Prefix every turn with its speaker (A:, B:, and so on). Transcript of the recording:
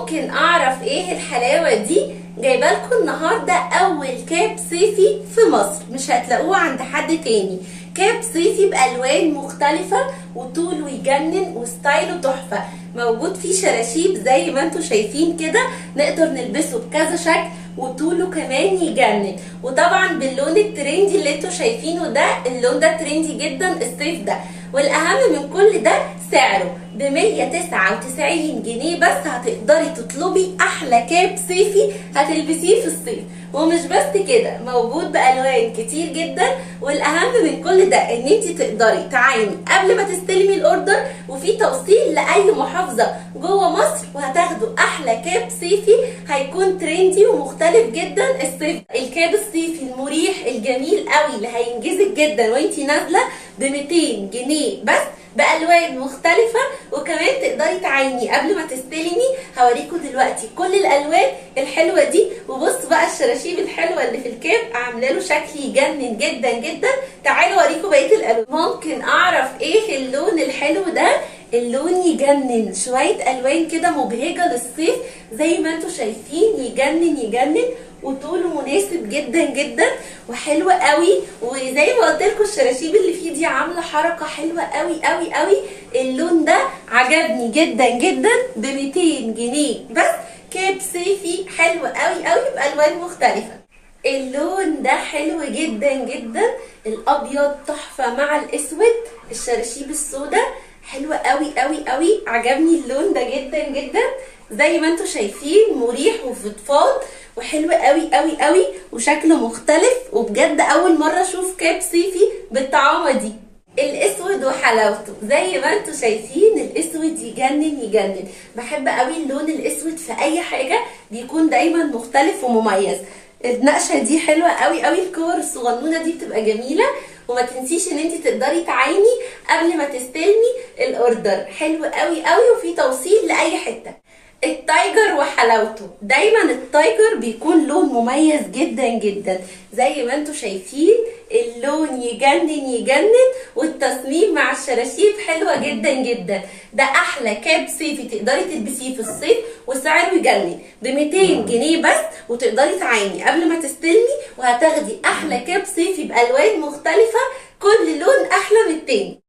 A: ممكن اعرف ايه الحلاوة دي؟ جايبه لكم النهارده اول كاب صيفي في مصر، مش هتلاقوه عند حد تاني. كاب صيفي بالوان مختلفة وطوله يجنن وستايله تحفة. موجود فيه شراشيب زي ما انتم شايفين كده، نقدر نلبسه بكذا شكل وطوله كمان يجنن. وطبعا باللون الترندي اللي انتم شايفينه ده، اللون ده ترندي جدا الصيف ده. والاهم من كل ده سعره ب 199 جنيه بس. هتقدري تطلبي احلى كاب صيفي هتلبسيه في الصيف. ومش بس كده، موجود بالوان كتير جدا. والاهم من كل ده ان انت تقدري تعايني قبل ما تستلمي الاوردر، وفي توصيل لاي محافظه جوه مصر، وهتاخدوا احلى كاب صيفي هيكون ترندي ومختلف جدا الصيف. الكاب الصيفي المريح الجميل قوي اللي هينجزك جدا وانت نازله ب 200 جنيه بس، بالوان مختلفه. وكمان تقدري تعايني قبل ما تستلمي. هوريكم دلوقتي كل الالوان الحلوه دي. وبصوا بقى الشراشيب الحلوه اللي في الكاب عامله له شكل يجنن جدا جدا. تعالوا اوريكم بقيه الالوان. ممكن اعرف ايه اللون الحلو ده؟ اللون يجنن، شويه الوان كده مبهجه للصيف زي ما انتم شايفين. يجنن يجنن وطوله مناسب جدا جدا وحلو قوي. وزي ما قلت لكم الشراشيب اللي فيه دي عامله حركه حلوه قوي قوي قوي. اللون ده عجبني جدا جدا ب 200 جنيه بس. كاب صيفي حلو قوي قوي بالوان مختلفه. اللون ده حلو جدا جدا، الابيض تحفه مع الاسود. الشراشيب السوداء حلوه قوي قوي قوي. عجبني اللون ده جدا جدا. زي ما انتم شايفين مريح وفضفاض وحلو قوي قوي قوي وشكله مختلف. وبجد اول مره اشوف كاب صيفي بالطعامه دي. الاسود وحلاوته زي ما انتم شايفين، الاسود يجنن يجنن. بحب قوي اللون الاسود في اي حاجه، بيكون دايما مختلف ومميز. النقشه دي حلوه قوي قوي. الكور الصغنونه دي بتبقى جميله. وما تنسيش ان انت تقدري تعايني قبل ما تستلمي الاوردر. حلو قوي قوي وفي توصيل لاي حته. التايجر وحلاوته، دايما التايجر بيكون لون مميز جدا جدا. زي ما انتم شايفين اللون يجنن يجنن. والتصميم مع الشراشيب حلوه جدا جدا. ده احلى كاب صيفي تقدري تلبسيه في الصيف، وسعره يجنن ب 200 جنيه بس. وتقدري تعايني قبل ما تستلمي، وهتاخدي احلى كاب صيفي بالوان مختلفه، كل لون احلى من التاني.